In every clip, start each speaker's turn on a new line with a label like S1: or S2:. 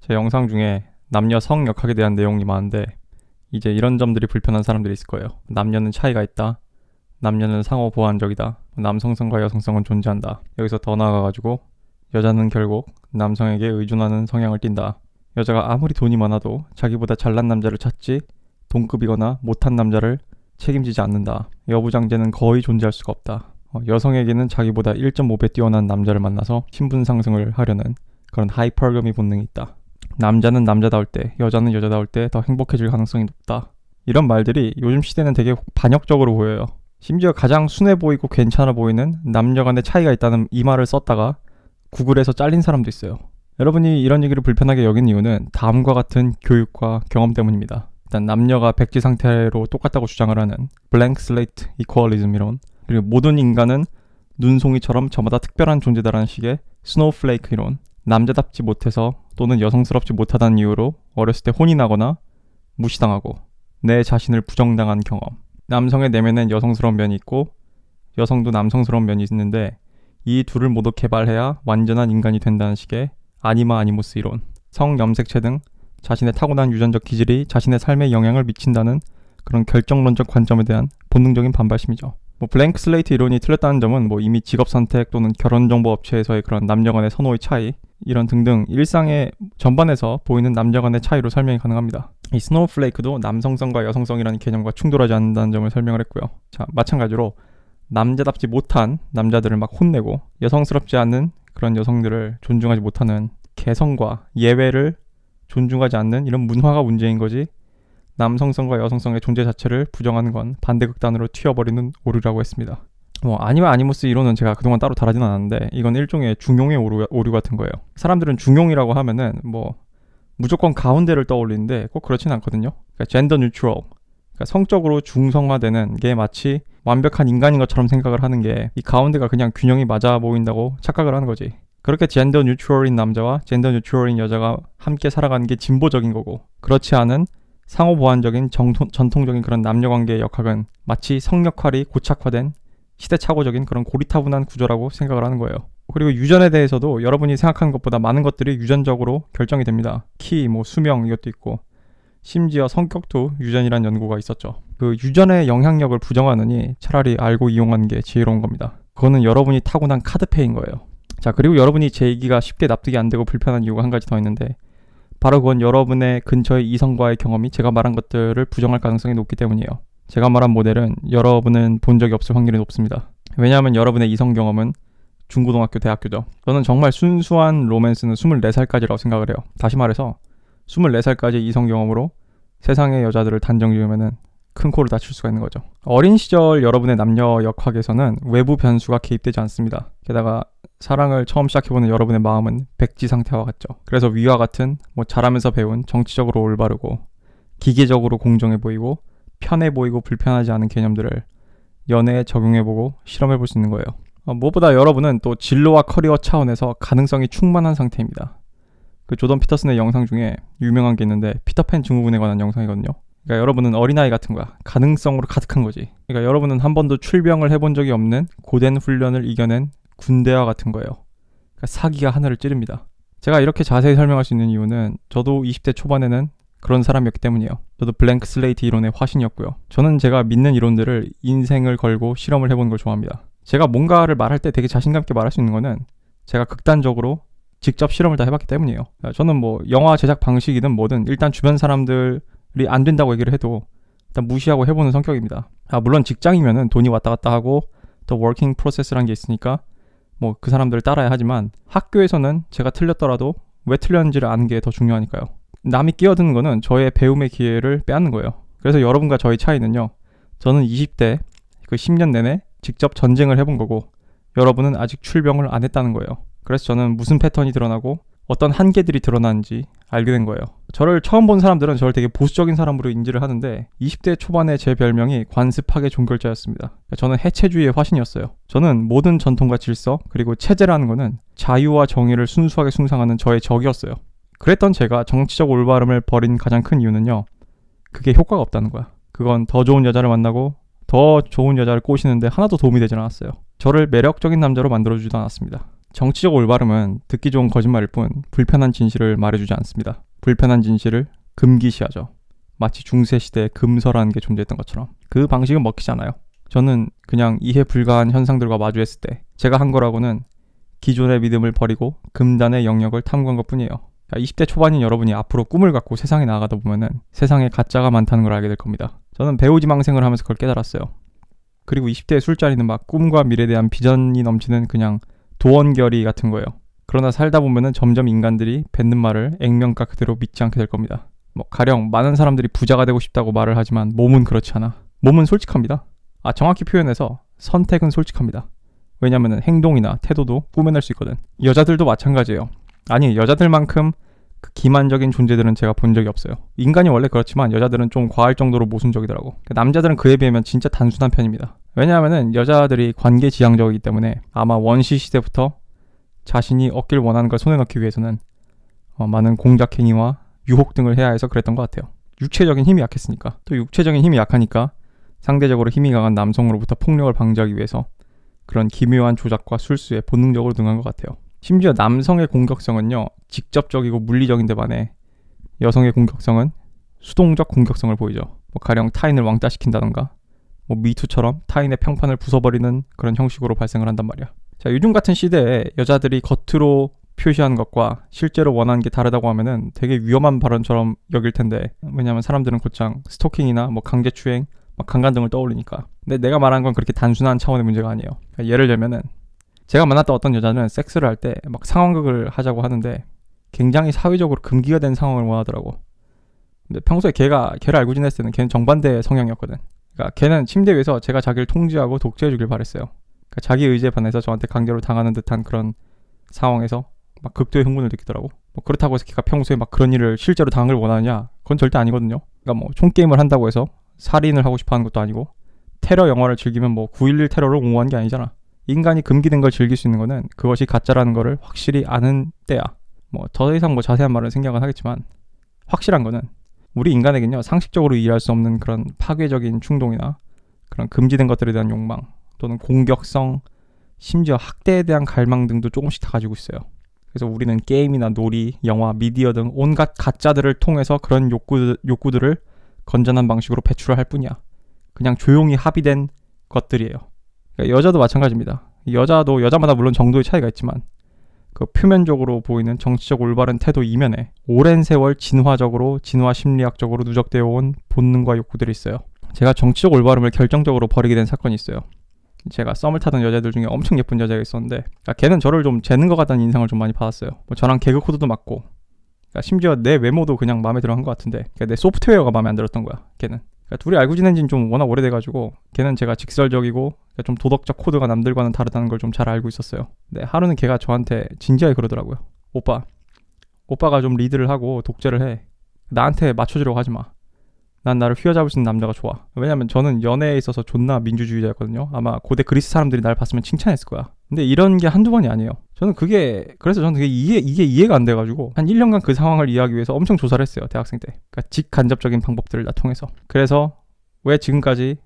S1: 제 영상 중에 남녀 성역학에 대한 내용이 많은데 이제 이런 점들이 불편한 사람들이 있을 거예요. 남녀는 차이가 있다. 남녀는 상호 보완적이다. 남성성과 여성성은 존재한다. 여기서 더 나아가가지고 여자는 결국 남성에게 의존하는 성향을 띈다. 여자가 아무리 돈이 많아도 자기보다 잘난 남자를 찾지 동급이거나 못한 남자를 책임지지 않는다. 여부장제는 거의 존재할 수가 없다. 여성에게는 자기보다 1.5배 뛰어난 남자를 만나서 신분 상승을 하려는 그런 하이퍼거미 본능이 있다. 남자는 남자다울 때, 여자는 여자다울 때 더 행복해질 가능성이 높다. 이런 말들이 요즘 시대는 되게 반역적으로 보여요. 심지어 가장 순해 보이고 괜찮아 보이는 남녀 간의 차이가 있다는 이 말을 썼다가 구글에서 잘린 사람도 있어요. 여러분이 이런 얘기를 불편하게 여긴 이유는 다음과 같은 교육과 경험 때문입니다. 일단 남녀가 백지 상태로 똑같다고 주장을 하는 블랭크 슬레이트 이퀄리즘 이론, 그리고 모든 인간은 눈송이처럼 저마다 특별한 존재다라는 식의 스노우플레이크 이론, 남자답지 못해서 또는 여성스럽지 못하다는 이유로 어렸을 때 혼이 나거나 무시당하고 내 자신을 부정당한 경험, 남성의 내면엔 여성스러운 면이 있고 여성도 남성스러운 면이 있는데 이 둘을 모두 개발해야 완전한 인간이 된다는 식의 아니마 아니모스 이론, 성염색체 등 자신의 타고난 유전적 기질이 자신의 삶에 영향을 미친다는 그런 결정론적 관점에 대한 본능적인 반발심이죠. 블랭크 슬레이트 이론이 틀렸다는 점은 이미 직업 선택 또는 결혼 정보 업체에서의 그런 남녀 간의 선호의 차이, 이런 등등 일상의 전반에서 보이는 남녀 간의 차이로 설명이 가능합니다. 이 스노우플레이크도 남성성과 여성성이라는 개념과 충돌하지 않는다는 점을 설명을 했고요. 자, 마찬가지로 남자답지 못한 남자들을 막 혼내고 여성스럽지 않은 그런 여성들을 존중하지 못하는 개성과 예외를 존중하지 않는 이런 문화가 문제인 거지, 남성성과 여성성의 존재 자체를 부정하는 건 반대극단으로 튀어버리는 오류라고 했습니다. 아니마 아니모스 이론은 제가 그동안 따로 다루진 않았는데 이건 일종의 중용의 오류 같은 거예요. 사람들은 중용이라고 하면은 무조건 가운데를 떠올리는데 꼭 그렇진 않거든요. 그러니까 젠더 뉴트럴, 그러니까 성적으로 중성화되는 게 마치 완벽한 인간인 것처럼 생각을 하는 게 이 가운데가 그냥 균형이 맞아 보인다고 착각을 하는 거지. 그렇게 젠더 뉴트럴인 남자와 젠더 뉴트럴인 여자가 함께 살아가는 게 진보적인 거고, 그렇지 않은 상호 보완적인 전통적인 그런 남녀 관계의 역학은 마치 성역할이 고착화된 시대착오적인 그런 고리타분한 구조라고 생각을 하는 거예요. 그리고 유전에 대해서도 여러분이 생각하는 것보다 많은 것들이 유전적으로 결정이 됩니다. 키, 수명 이것도 있고 심지어 성격도 유전이란 연구가 있었죠. 그 유전의 영향력을 부정하느니 차라리 알고 이용하는 게 지혜로운 겁니다. 그거는 여러분이 타고난 카드페인 거예요. 자, 그리고 여러분이 제 얘기가 쉽게 납득이 안 되고 불편한 이유가 한 가지 더 있는데, 바로 그건 여러분의 근처의 이성과의 경험이 제가 말한 것들을 부정할 가능성이 높기 때문이에요. 제가 말한 모델은 여러분은 본 적이 없을 확률이 높습니다. 왜냐하면 여러분의 이성 경험은 중고등학교, 대학교죠. 저는 정말 순수한 로맨스는 24살까지라고 생각을 해요. 다시 말해서 24살까지 이성 경험으로 세상의 여자들을 단정 지으면은 큰 코를 다칠 수가 있는 거죠. 어린 시절 여러분의 남녀 역학에서는 외부 변수가 개입되지 않습니다. 게다가 사랑을 처음 시작해보는 여러분의 마음은 백지 상태와 같죠. 그래서 위와 같은 자라면서 배운 정치적으로 올바르고 기계적으로 공정해 보이고 편해 보이고 불편하지 않은 개념들을 연애에 적용해보고 실험해볼 수 있는 거예요. 무엇보다 여러분은 또 진로와 커리어 차원에서 가능성이 충만한 상태입니다. 그 조던 피터슨의 영상 중에 유명한 게 있는데 피터팬 증후군에 관한 영상이거든요. 그러니까 여러분은 어린아이 같은 거야. 가능성으로 가득한 거지. 그러니까 여러분은 한 번도 출병을 해본 적이 없는 고된 훈련을 이겨낸 군대와 같은 거예요. 그러니까 사기가 하늘을 찌릅니다. 제가 이렇게 자세히 설명할 수 있는 이유는 저도 20대 초반에는 그런 사람이었기 때문이에요. 저도 블랭크 슬레이트 이론의 화신이었고요. 저는 제가 믿는 이론들을 인생을 걸고 실험을 해보는 걸 좋아합니다. 제가 뭔가를 말할 때 되게 자신감 있게 말할 수 있는 거는 제가 극단적으로 직접 실험을 다 해봤기 때문이에요. 저는 영화 제작 방식이든 뭐든 일단 주변 사람들이 안 된다고 얘기를 해도 일단 무시하고 해보는 성격입니다. 물론 직장이면은 돈이 왔다 갔다 하고 더 워킹 프로세스라는 게 있으니까 그 사람들을 따라야 하지만, 학교에서는 제가 틀렸더라도 왜 틀렸는지를 아는 게 더 중요하니까요. 남이 끼어드는 거는 저의 배움의 기회를 빼앗는 거예요. 그래서 여러분과 저의 차이는요, 저는 20대 그 10년 내내 직접 전쟁을 해본 거고 여러분은 아직 출병을 안 했다는 거예요. 그래서 저는 무슨 패턴이 드러나고 어떤 한계들이 드러나는지 알게 된 거예요. 저를 처음 본 사람들은 저를 되게 보수적인 사람으로 인지를 하는데 20대 초반에 제 별명이 관습학의 종결자였습니다. 저는 해체주의의 화신이었어요. 저는 모든 전통과 질서 그리고 체제라는 거는 자유와 정의를 순수하게 숭상하는 저의 적이었어요. 그랬던 제가 정치적 올바름을 버린 가장 큰 이유는요, 그게 효과가 없다는 거야. 그건 더 좋은 여자를 만나고 더 좋은 여자를 꼬시는데 하나도 도움이 되지 않았어요. 저를 매력적인 남자로 만들어주지도 않았습니다. 정치적 올바름은 듣기 좋은 거짓말일 뿐 불편한 진실을 말해주지 않습니다. 불편한 진실을 금기시하죠. 마치 중세시대에 금서라는 게 존재했던 것처럼. 그 방식은 먹히지 않아요. 저는 그냥 이해 불가한 현상들과 마주했을 때 제가 한 거라고는 기존의 믿음을 버리고 금단의 영역을 탐구한 것뿐이에요. 20대 초반인 여러분이 앞으로 꿈을 갖고 세상에 나아가다 보면은 세상에 가짜가 많다는 걸 알게 될 겁니다. 저는 배우지망생을 하면서 그걸 깨달았어요. 그리고 20대의 술자리는 막 꿈과 미래에 대한 비전이 넘치는 그냥 도원결의 같은 거예요. 그러나 살다 보면은 점점 인간들이 뱉는 말을 액면가 그대로 믿지 않게 될 겁니다. 가령 많은 사람들이 부자가 되고 싶다고 말을 하지만 몸은 그렇지 않아. 몸은 솔직합니다. 정확히 표현해서 선택은 솔직합니다. 왜냐면은 행동이나 태도도 꾸며낼 수 있거든. 여자들도 마찬가지예요. 아니, 여자들만큼 그 기만적인 존재들은 제가 본 적이 없어요. 인간이 원래 그렇지만 여자들은 좀 과할 정도로 모순적이더라고. 남자들은 그에 비하면 진짜 단순한 편입니다. 왜냐하면은 여자들이 관계지향적이기 때문에 아마 원시 시대부터 자신이 얻길 원하는 걸 손에 넣기 위해서는 많은 공작행위와 유혹 등을 해야 해서 그랬던 것 같아요. 육체적인 힘이 약했으니까. 또 육체적인 힘이 약하니까 상대적으로 힘이 강한 남성으로부터 폭력을 방지하기 위해서 그런 기묘한 조작과 술수에 본능적으로 능한 것 같아요. 심지어 남성의 공격성은요, 직접적이고 물리적인데 반해 여성의 공격성은 수동적 공격성을 보이죠. 가령 타인을 왕따시킨다던가 미투처럼 타인의 평판을 부숴버리는 그런 형식으로 발생을 한단 말이야. 자, 요즘 같은 시대에 여자들이 겉으로 표시하는 것과 실제로 원하는 게 다르다고 하면은 되게 위험한 발언처럼 여길 텐데, 왜냐면 사람들은 곧장 스토킹이나 강제추행, 강간 등을 떠올리니까. 근데 내가 말한 건 그렇게 단순한 차원의 문제가 아니에요. 그러니까 예를 들면은 제가 만났던 어떤 여자는 섹스를 할 때 상황극을 하자고 하는데 굉장히 사회적으로 금기가 된 상황을 원하더라고. 근데 평소에 걔를 알고 지냈을 때는 걔는 정반대 성향이었거든. 그러니까 걔는 침대 위에서 제가 자기를 통제하고 독재해주길 바랬어요. 그러니까 자기 의지에 반해서 저한테 강제로 당하는 듯한 그런 상황에서 극도의 흥분을 느끼더라고. 그렇다고 해서 걔가 평소에 그런 일을 실제로 당할 원하느냐? 그건 절대 아니거든요. 그러니까 총게임을 한다고 해서 살인을 하고 싶어 하는 것도 아니고, 테러 영화를 즐기면 9.11 테러를 옹호한 게 아니잖아. 인간이 금기된 걸 즐길 수 있는 거는 그것이 가짜라는 거를 확실히 아는 때야. 더 이상 자세한 말은 생각은 하겠지만, 확실한 거는 우리 인간에겐요, 상식적으로 이해할 수 없는 그런 파괴적인 충동이나 그런 금지된 것들에 대한 욕망, 또는 공격성, 심지어 학대에 대한 갈망 등도 조금씩 다 가지고 있어요. 그래서 우리는 게임이나 놀이, 영화, 미디어 등 온갖 가짜들을 통해서 그런 욕구들을 건전한 방식으로 배출할 뿐이야. 그냥 조용히 합의된 것들이에요. 그러니까 여자도 마찬가지입니다. 여자도 여자마다 물론 정도의 차이가 있지만 그 표면적으로 보이는 정치적 올바른 태도 이면에 오랜 세월 진화 심리학적으로 누적되어 온 본능과 욕구들이 있어요. 제가 정치적 올바름을 결정적으로 버리게 된 사건이 있어요. 제가 썸을 타던 여자들 중에 엄청 예쁜 여자가 있었는데, 걔는 저를 좀 재는 것 같다는 인상을 좀 많이 받았어요. 저랑 개그 코드도 맞고, 심지어 내 외모도 그냥 마음에 들어 한 것 같은데, 내 소프트웨어가 마음에 안 들었던 거야, 걔는. 둘이 알고 지낸 지는 좀 워낙 오래돼가지고 걔는 제가 직설적이고 좀 도덕적 코드가 남들과는 다르다는 걸 좀 잘 알고 있었어요. 근데 하루는 걔가 저한테 진지하게 그러더라고요. 오빠가 좀 리드를 하고 독재를 해. 나한테 맞춰주려고 하지 마. 난 나를 휘어잡을 수 있는 남자가 좋아. 왜냐면 저는 연애에 있어서 존나 민주주의자였거든요. 아마 고대 그리스 사람들이 날 봤으면 칭찬했을 거야. 근데 이런 게 한두 번이 아니에요. 그래서 저는 그게 이해가 안 돼가지고 한 1년간 그 상황을 이해하기 위해서 엄청 조사를 했어요. 대학생 때. 그러니까 직간접적인 방법들을 다 통해서. 그래서 왜 지금까지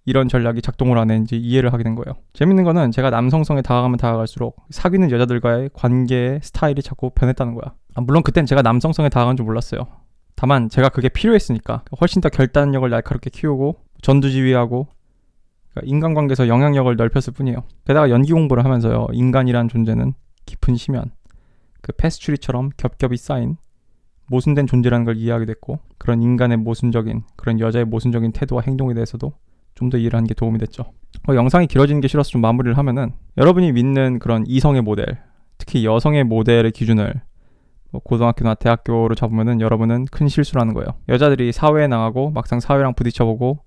S1: 이런 전략이 작동을 안 했는지 이해를 하게 된 거예요. 재밌는 거는 제가 남성성에 다가가면 다가갈수록 사귀는 여자들과의 관계의 스타일이 자꾸 변했다는 거야. 물론 그땐 제가 남성성에 다가간 줄 몰랐어요. 다만 제가 그게 필요했으니까 훨씬 더 결단력을 날카롭게 키우고 전두지휘하고 인간관계에서 영향력을 넓혔을 뿐이에요. 게다가 연기 공부를 하면서요, 인간이란 존재는 깊은 심연, 패스츄리처럼 겹겹이 쌓인 모순된 존재라는 걸 이해하게 됐고, 그런 인간의 모순적인, 그런 여자의 모순적인 태도와 행동에 대해서도 좀 더 이해를 하는 게 도움이 됐죠. 영상이 길어지는 게 싫어서 좀 마무리를 하면은, 여러분이 믿는 그런 이성의 모델, 특히 여성의 모델의 기준을 고등학교나 대학교로 잡으면은 여러분은 큰 실수를 하는 거예요. 여자들이 사회에 나가고 막상 사회랑 부딪혀보고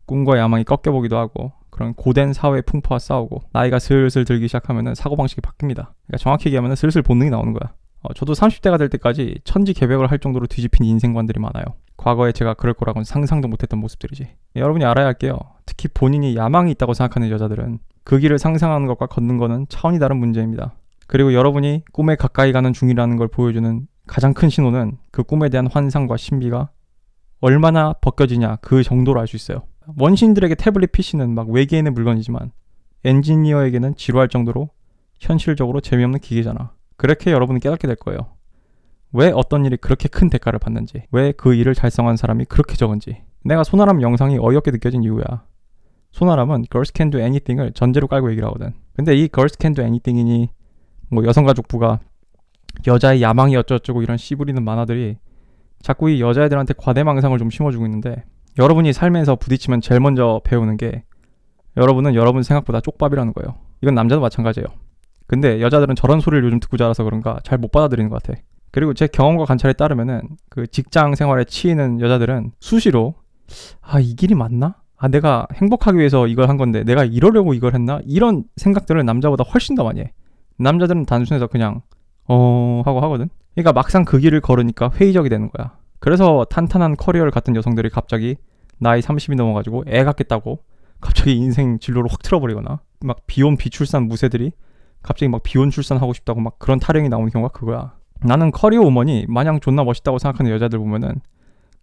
S1: 꿈과 야망이 꺾여보기도 하고 그런 고된 사회의 풍파와 싸우고 나이가 슬슬 들기 시작하면은 사고방식이 바뀝니다. 그러니까 정확히 얘기하면은 슬슬 본능이 나오는 거야. 저도 30대가 될 때까지 천지개벽을 할 정도로 뒤집힌 인생관들이 많아요. 과거에 제가 그럴 거라고는 상상도 못했던 모습들이지. 여러분이 알아야 할게요. 특히 본인이 야망이 있다고 생각하는 여자들은 그 길을 상상하는 것과 걷는 거는 차원이 다른 문제입니다. 그리고 여러분이 꿈에 가까이 가는 중이라는 걸 보여주는 가장 큰 신호는 그 꿈에 대한 환상과 신비가 얼마나 벗겨지냐, 그 정도로 알 수 있어요. 원시인들에게 태블릿 PC는 외계인의 물건이지만 엔지니어에게는 지루할 정도로 현실적으로 재미없는 기계잖아. 그렇게 여러분은 깨닫게 될 거예요. 왜 어떤 일이 그렇게 큰 대가를 받는지, 왜 그 일을 달성한 사람이 그렇게 적은지. 내가 손아람 영상이 어이없게 느껴진 이유야. 손아람은 Girls Can Do Anything을 전제로 깔고 얘기를 하거든. 근데 이 Girls Can Do Anything이니 뭐 여성가족부가 여자의 야망이 어쩌고저쩌고 이런 씨부리는 만화들이 자꾸 이 여자애들한테 과대망상을 좀 심어주고 있는데, 여러분이 삶에서 부딪히면 제일 먼저 배우는 게 여러분은 여러분 생각보다 쪽밥이라는 거예요. 이건 남자도 마찬가지예요. 근데 여자들은 저런 소리를 요즘 듣고 자라서 그런가 잘 못 받아들이는 것 같아. 그리고 제 경험과 관찰에 따르면은 그 직장 생활에 치이는 여자들은 수시로 이 길이 맞나? 내가 행복하기 위해서 이걸 한 건데 내가 이러려고 이걸 했나? 이런 생각들을 남자보다 훨씬 더 많이 해. 남자들은 단순해서 그냥 하고 하거든. 그러니까 막상 그 길을 걸으니까 회의적이 되는 거야. 그래서 탄탄한 커리어를 갖던 여성들이 갑자기 나이 30이 넘어가지고 애 갖겠다고 갑자기 인생 진로를 확 틀어버리거나, 막 비혼 비출산 무새들이 갑자기 막 비혼 출산하고 싶다고 막 그런 타령이 나오는 경우가 그거야. 나는 커리어 우먼이 마냥 존나 멋있다고 생각하는 여자들 보면은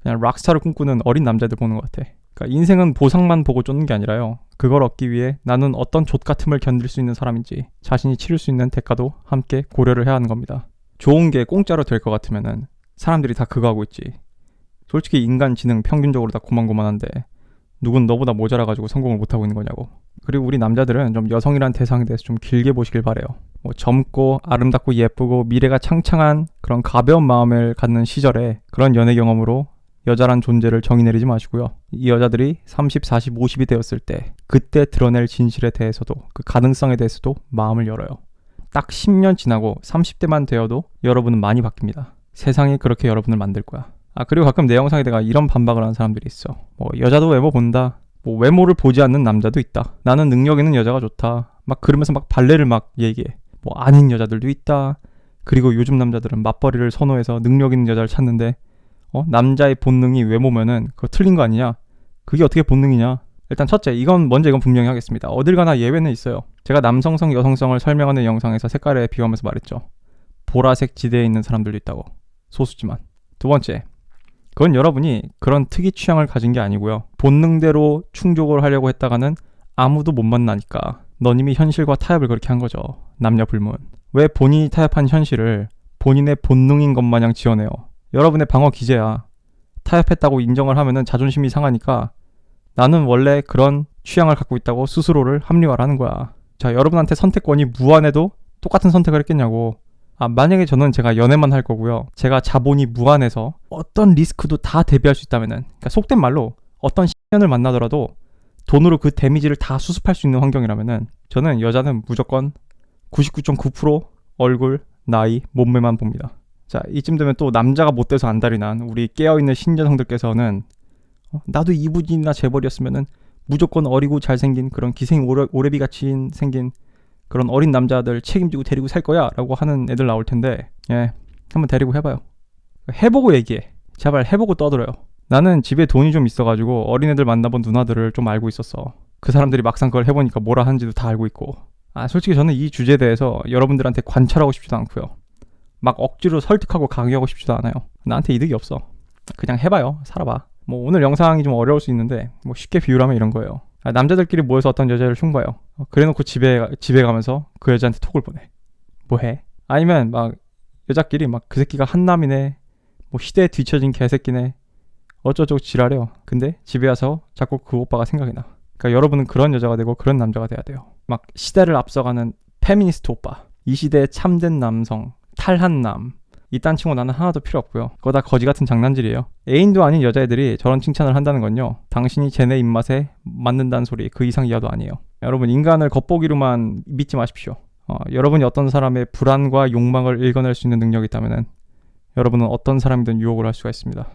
S1: 그냥 락스타를 꿈꾸는 어린 남자들 보는 것 같아. 그러니까 인생은 보상만 보고 쫓는 게 아니라요, 그걸 얻기 위해 나는 어떤 족같음을 견딜 수 있는 사람인지 자신이 치를 수 있는 대가도 함께 고려를 해야 하는 겁니다. 좋은 게 공짜로 될 것 같으면은 사람들이 다 그거 하고 있지. 솔직히 인간 지능 평균적으로 다 고만고만한데 누군 너보다 모자라가지고 성공을 못하고 있는 거냐고. 그리고 우리 남자들은 좀 여성이란 대상에 대해서 좀 길게 보시길 바래요. 뭐 젊고 아름답고 예쁘고 미래가 창창한 그런 가벼운 마음을 갖는 시절에 그런 연애 경험으로 여자란 존재를 정의 내리지 마시고요. 이 여자들이 30, 40, 50이 되었을 때 그때 드러낼 진실에 대해서도, 그 가능성에 대해서도 마음을 열어요. 딱 10년 지나고 30대만 되어도 여러분은 많이 바뀝니다. 세상이 그렇게 여러분을 만들 거야. 그리고 가끔 내 영상에다가 이런 반박을 하는 사람들이 있어. 뭐 여자도 외모 본다. 뭐 외모를 보지 않는 남자도 있다. 나는 능력 있는 여자가 좋다. 막 그러면서 막 발레를 막 얘기해. 뭐 아닌 여자들도 있다. 그리고 요즘 남자들은 맞벌이를 선호해서 능력 있는 여자를 찾는데 남자의 본능이 외모면은 그거 틀린 거 아니냐? 그게 어떻게 본능이냐? 일단 첫째, 이건 분명히 하겠습니다. 어딜 가나 예외는 있어요. 제가 남성성, 여성성을 설명하는 영상에서 색깔에 비유하면서 말했죠. 보라색 지대에 있는 사람들도 있다고. 소수지만. 두 번째, 그건 여러분이 그런 특이 취향을 가진 게 아니고요. 본능대로 충족을 하려고 했다가는 아무도 못 만나니까 넌 이미 현실과 타협을 그렇게 한 거죠. 남녀 불문. 왜 본인이 타협한 현실을 본인의 본능인 것 마냥 지어내요? 여러분의 방어 기제야. 타협했다고 인정을 하면은 자존심이 상하니까 나는 원래 그런 취향을 갖고 있다고 스스로를 합리화를 하는 거야. 자, 여러분한테 선택권이 무한해도 똑같은 선택을 했겠냐고. 만약에 제가 연애만 할 거고요. 제가 자본이 무한해서 어떤 리스크도 다 대비할 수 있다면은, 그러니까 속된 말로 어떤 신년을 만나더라도 돈으로 그 데미지를 다 수습할 수 있는 환경이라면은 저는 여자는 무조건 99.9% 얼굴, 나이, 몸매만 봅니다. 자, 이쯤 되면 또 남자가 못 돼서 안달이 난 우리 깨어있는 신여성들께서는 나도 이부진이나 재벌이었으면은 무조건 어리고 잘생긴 그런 기생 오래비같이 생긴 그런 어린 남자들 책임지고 데리고 살 거야 라고 하는 애들 나올 텐데, 한번 데리고 해봐요. 해보고 얘기해. 제발 해보고 떠들어요. 나는 집에 돈이 좀 있어가지고 어린애들 만나본 누나들을 좀 알고 있었어. 그 사람들이 막상 그걸 해보니까 뭐라 하는지도 다 알고 있고. 솔직히 저는 이 주제에 대해서 여러분들한테 관찰하고 싶지도 않고요. 막 억지로 설득하고 강요하고 싶지도 않아요. 나한테 이득이 없어. 그냥 해봐요. 살아봐. 뭐 오늘 영상이 좀 어려울 수 있는데 뭐 쉽게 비유하면 이런 거예요. 남자들끼리 모여서 어떤 여자를 흉봐요. 그래놓고 집에 가면서 그 여자한테 톡을 보내. 뭐해? 아니면 막 여자끼리 막 그 새끼가 한남이네, 뭐 시대에 뒤처진 개새끼네, 어쩌고저쩌고 지랄해요. 근데 집에 와서 자꾸 그 오빠가 생각이 나. 그러니까 여러분은 그런 여자가 되고 그런 남자가 돼야 돼요. 막 시대를 앞서가는 페미니스트 오빠, 이 시대의 참된 남성, 탈한 남, 이딴 친구 나는 하나도 필요 없고요. 그거 다 거지 같은 장난질이에요. 애인도 아닌 여자애들이 저런 칭찬을 한다는 건요, 당신이 쟤네 입맛에 맞는다는 소리, 그 이상 이하도 아니에요. 여러분, 인간을 겉보기로만 믿지 마십시오. 여러분이 어떤 사람의 불안과 욕망을 읽어낼 수 있는 능력이 있다면 여러분은 어떤 사람이든 유혹을 할 수가 있습니다.